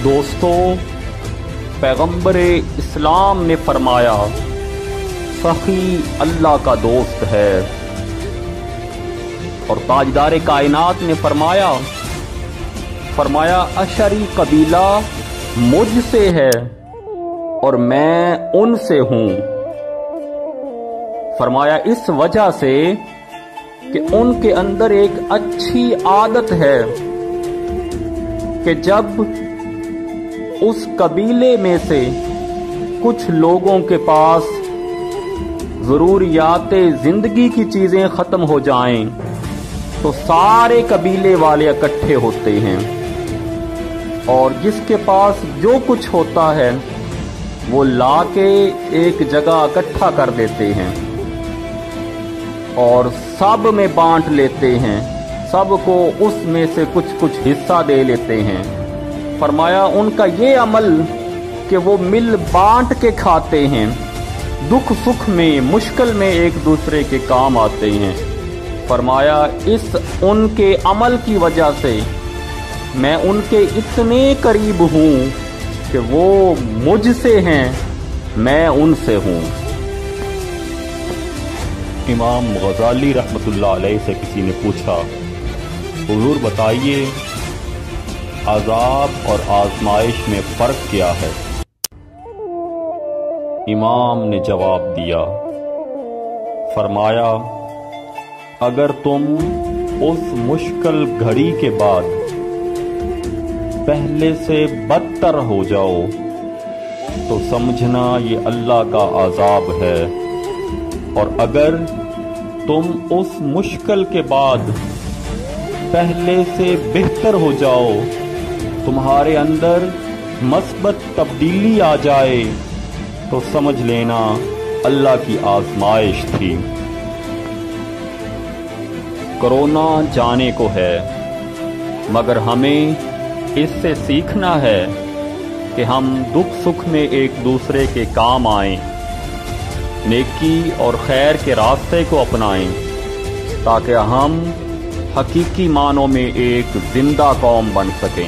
دوستو، پیغمبر اسلام نے فرمایا سخی اللہ کا دوست ہے، اور تاجدار کائنات نے فرمایا اشعری قبیلہ مجھ سے ہے اور میں ان سے ہوں۔ فرمایا اس وجہ سے کہ ان کے اندر ایک اچھی عادت ہے کہ جب اس قبیلے میں سے کچھ لوگوں کے پاس ضروریات زندگی کی چیزیں ختم ہو جائیں تو سارے قبیلے والے اکٹھے ہوتے ہیں، اور جس کے پاس جو کچھ ہوتا ہے وہ لا کے ایک جگہ اکٹھا کر دیتے ہیں اور سب میں بانٹ لیتے ہیں، سب کو اس میں سے کچھ کچھ حصہ دے لیتے ہیں۔ فرمایا ان کا یہ عمل کہ وہ مل بانٹ کے کھاتے ہیں، دکھ سکھ میں مشکل میں ایک دوسرے کے کام آتے ہیں۔ فرمایا اس ان کے عمل کی وجہ سے میں ان کے اتنے قریب ہوں کہ وہ مجھ سے ہیں، میں ان سے ہوں۔ امام غزالی رحمۃ اللہ علیہ سے کسی نے پوچھا، حضور بتائیے عذاب اور آزمائش میں فرق کیا ہے؟ امام نے جواب دیا، فرمایا اگر تم اس مشکل گھڑی کے بعد پہلے سے بدتر ہو جاؤ تو سمجھنا یہ اللہ کا عذاب ہے، اور اگر تم اس مشکل کے بعد پہلے سے بہتر ہو جاؤ، تمہارے اندر مثبت تبدیلی آ جائے تو سمجھ لینا اللہ کی آزمائش تھی۔ کرونا جانے کو ہے، مگر ہمیں اس سے سیکھنا ہے کہ ہم دکھ سکھ میں ایک دوسرے کے کام آئیں، نیکی اور خیر کے راستے کو اپنائیں، تاکہ ہم حقیقی معنوں میں ایک زندہ قوم بن سکیں۔